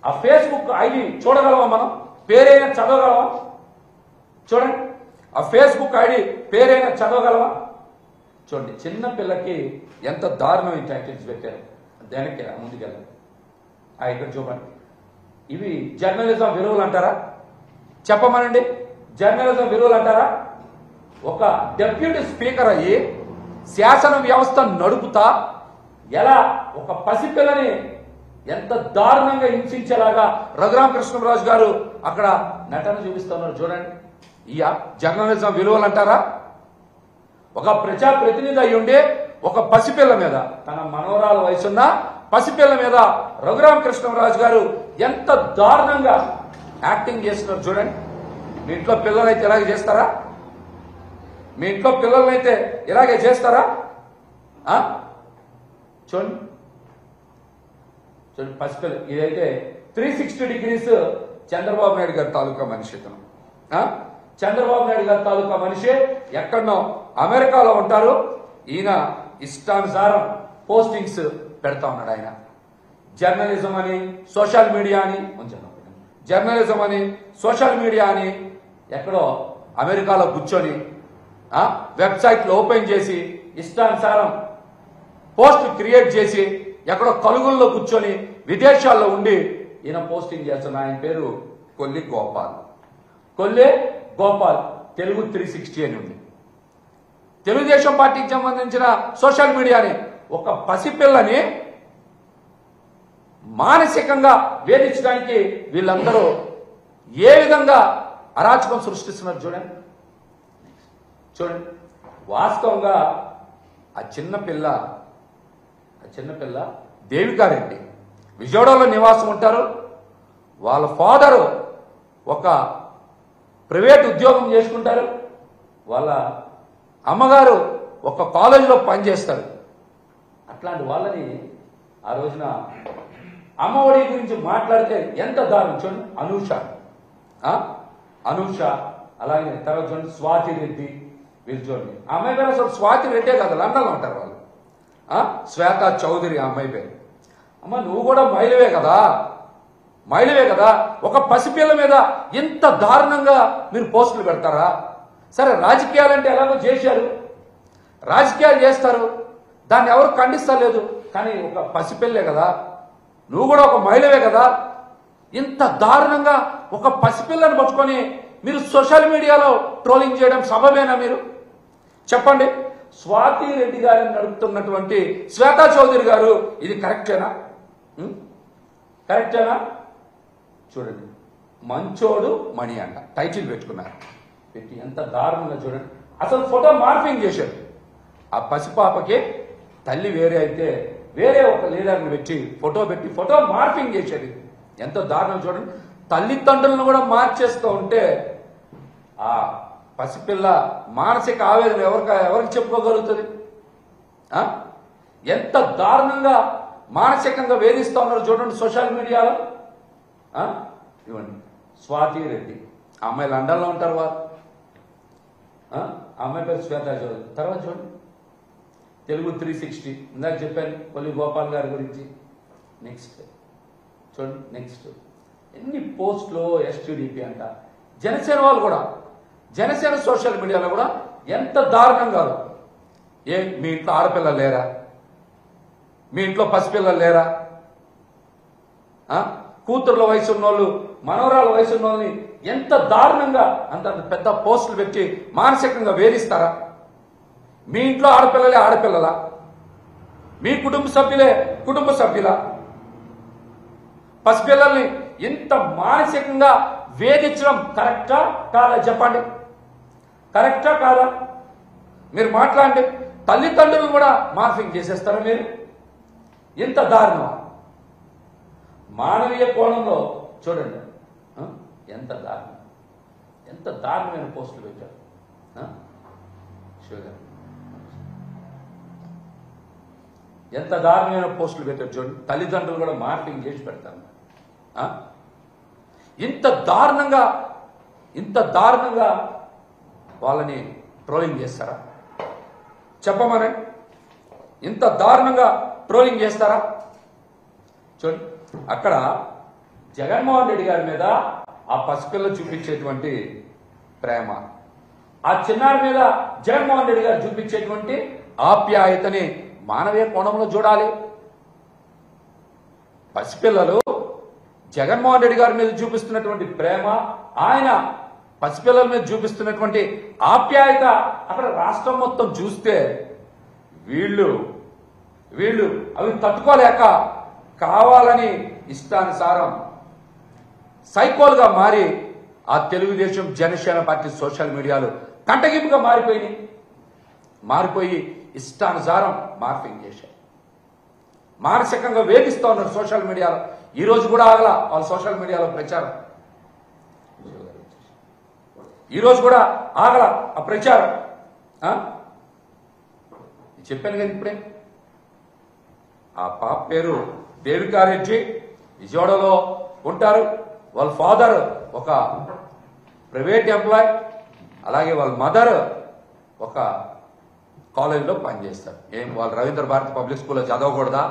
ఆ Facebook ID చూడగలమా? మనం పేరైనా చదవగలమా? చూడండి, ఆ ఫేస్బుక్ ఐడి పేరైనా చదవగలమా? చూడండి, చిన్న పిల్లకి ఎంత దారుణమైన టైటిల్స్ పెట్టారు. దానికి ముందుకెళ్ళాలి. ఇక్కడ చూడండి, ఇవి జర్నలిజం విలువలు అంటారా? చెప్పమనండి, జర్నలిజం విలువలు అంటారా? ఒక డెప్యూటీ స్పీకర్ అయ్యి శాసన వ్యవస్థ నడుపుతా ఎలా ఒక పసిపిల్లని ఎంత దారుణంగా హింసించేలాగా రఘురామకృష్ణరాజు గారు అక్కడ నటన చూపిస్తున్నారు. చూడండి, ఈ జర్నలిజం విలువలు అంటారా? ఒక ప్రజాప్రతినిధి అయి ఉండి ఒక పసిపిల్ల మీద, తన మనవరాల వయసున్న పసిపిల్ల మీద రఘురామకృష్ణరాజు గారు ఎంత దారుణంగా యాక్టింగ్ చేస్తున్నారు. చూడండి, మీ ఇంట్లో పిల్లలైతే ఇలాగే చేస్తారా? మీ ఇంట్లో పిల్లలైతే ఇలాగే చేస్తారా? చూడండి చూడండి, పసిపిల్ల. ఇదైతే 360 degrees చంద్రబాబు నాయుడు గారి తాలూకా మనిషి. ఇతను చంద్రబాబు నాయుడు గారి తాలూకా మనిషి ఎక్కడనో అమెరికాలో ఉంటారు. ఈయన ఇష్టానుసారం పోస్టింగ్స్ పెడతా ఉన్నాడు. ఆయన జర్నలిజం అని, సోషల్ మీడియా అని, జర్నలిజం అని, సోషల్ మీడియా అని ఎక్కడో అమెరికాలో కూర్చొని వెబ్సైట్లు ఓపెన్ చేసి ఇష్టానుసారం పోస్ట్ క్రియేట్ చేసి ఎక్కడో కలుగుల్లో కూర్చొని విదేశాల్లో ఉండి ఈయన పోస్టింగ్ చేస్తున్న ఆయన పేరు కొల్లి గోపాల్. కొల్లి గోపాల్ తెలుగు 360 అని ఉంది. తెలుగుదేశం పార్టీకి సంబంధించిన సోషల్ మీడియాని ఒక పసిపిల్లని మానసికంగా వేధించడానికి వీళ్ళందరూ ఏ విధంగా అరాచకం సృష్టిస్తున్నారు. చూడండి చూడండి, వాస్తవంగా ఆ చిన్నపిల్ల దేవికారెడ్డి విజయవాడలో నివాసం ఉంటారు. వాళ్ళ ఫాదరు ఒక ప్రైవేట్ ఉద్యోగం చేసుకుంటారు. వాళ్ళ అమ్మగారు ఒక కాలేజీలో పనిచేస్తారు. అట్లాంటి వాళ్ళని ఆ రోజున అమ్మఒడి గురించి మాట్లాడితే ఎంత దారుణం. చూడండి, అనూష అలాగే తర్వాత చూడండి స్వాతి రెడ్డి. వీళ్ళు చూడండి, ఆ అమ్మాయి పేరు అసలు స్వాతి రెడ్డే కదా, లండన్లో ఉంటారు వాళ్ళు. శ్వేత చౌదరి ఆ అమ్మాయి పేరు. అమ్మ, నువ్వు కూడా మహిళవే కదా, ఒక పసిపిల్ల మీద ఇంత దారుణంగా మీరు పోస్టులు పెడతారా? సరే, రాజకీయాలంటే ఎలాగో చేశారు, రాజకీయాలు చేస్తారు, దాన్ని ఎవరు ఖండిస్తలేదు. కానీ ఒక పసిపిల్లే కదా, నువ్వు కూడా ఒక మహిళవే కదా, ఇంత దారుణంగా ఒక పసిపిల్లని పట్టుకొని మీరు సోషల్ మీడియాలో ట్రోలింగ్ చేయడం సబబేనా? మీరు చెప్పండి. స్వాతి రెడ్డి గారిని నడుపుతున్నటువంటి శ్వేతా చౌదరి గారు ఇది కరెక్టేనా? చూడండి, మంచోడు మణి అంట టైటిల్ పెట్టుకున్నారు. పెట్టి ఎంత దారుణంగా చూడండి, అసలు ఫోటో మార్ఫింగ్ చేశారు. ఆ పసిపాపకి తల్లి వేరే అయితే వేరే ఒక లీడర్ని పెట్టి ఫోటో మార్ఫింగ్ చేశారు. ఎంత దారుణం చూడండి. తల్లిదండ్రులను కూడా మార్చేస్తూ ఉంటే ఆ పసిపిల్ల మానసిక ఆవేదన ఎవరికి చెప్పుకోగలుగుతుంది? ఎంత దారుణంగా మానసికంగా వేధిస్తూ ఉన్నారు చూడండి సోషల్ మీడియాలో. ఇవ్వండి, స్వాతి రెడ్డి ఆ అమ్మాయి లండన్లో ఉంటారు. వారు ఆ అమ్మాయి పేరు శ్వేతా చౌదరి. తర్వాత చూడండి, తెలుగు 360 ఇందాక చెప్పాను కొల్లి గోపాల్ గారి గురించి. నెక్స్ట్ చూడండి, నెక్స్ట్ ఎన్ని పోస్టులు ఎస్టీడీపీ అంట. జనసేన వాళ్ళు కూడా, జనసేన సోషల్ మీడియాలో కూడా ఎంత దారుణంగా. మీ ఇంట్లో ఆడపిల్లలు లేరా? మీ ఇంట్లో పసిపిల్లలు లేరా? కూతుర్ల వయసు ఉన్నోళ్ళు, మనవరాల వయసు ఉన్నోళ్ళని ఎంత దారుణంగా అంత పెద్ద పోస్టులు పెట్టి మానసికంగా వేధిస్తారా? మీ ఇంట్లో ఆడపిల్లలా? మీ కుటుంబ సభ్యులా? పసిపిల్లల్ని ఇంత మానసికంగా వేధించడం కరెక్టా కాదా? చెప్పండి, కరెక్టా కాదా? మీరు మాట్లాడండి. తల్లిదండ్రులు కూడా మార్ఫింగ్ చేసేస్తారా మీరు? ఇంత దారుణం. మానవీయ కోణంలో చూడండి ఎంత దారుణమైన పోస్టులు పెట్టారు. ఎంత దారుణమైన పోస్టులు పెట్టారు చూడండి. తల్లిదండ్రులు కూడా మార్ఫింగ్ చేసి పెడతారు. ఇంత దారుణంగా వాళ్ళని ట్రోలింగ్ చేస్తారా? చెప్పమని. ఇంత దారుణంగా ట్రోలింగ్ చేస్తారా? చూడండి, అక్కడ జగన్మోహన్ రెడ్డి గారి మీద ఆ పసిపిల్ల చూపించేటువంటి ప్రేమ, ఆ చిన్నారి మీద జగన్మోహన్ రెడ్డి గారు చూపించేటువంటి ఆప్యాయతని మానవీయ కోణంలో చూడాలి. పసిపిల్లలు జగన్మోహన్ రెడ్డి గారి మీద చూపిస్తున్నటువంటి ప్రేమ, ఆయన పసిపిల్లల మీద చూపిస్తున్నటువంటి ఆప్యాయత అక్కడ రాష్ట్రం మొత్తం చూస్తే వీళ్ళు అవి తట్టుకోలేక కావాలని ఇష్టానుసారం సైకోలుగా మారి ఆ తెలుగుదేశం జనసేన పార్టీ సోషల్ మీడియాలో కంటగింపుగా మారిపోయి ఇష్టానుసారం మార్పింగ్ చేశారు. మానసికంగా వేధిస్తూ ఉన్నారు సోషల్ మీడియాలో. ఈ రోజు కూడా ఆగల వాళ్ళ సోషల్ మీడియాలో ప్రచారం, ఈ రోజు కూడా ఆగల ఆ ప్రచారం. చెప్పాను కదా ఇప్పుడే, ఆ పాప పేరు దేవికారెడ్డి, విజయవాడలో ఉంటారు. వాళ్ళ ఫాదర్ ఒక ప్రైవేట్ ఎంప్లాయ్, అలాగే వాళ్ళ మదర్ ఒక కాలేజీలో పనిచేస్తారు. ఏం వాళ్ళు రవీంద్ర భారతి పబ్లిక్ స్కూల్లో చదవకూడదా?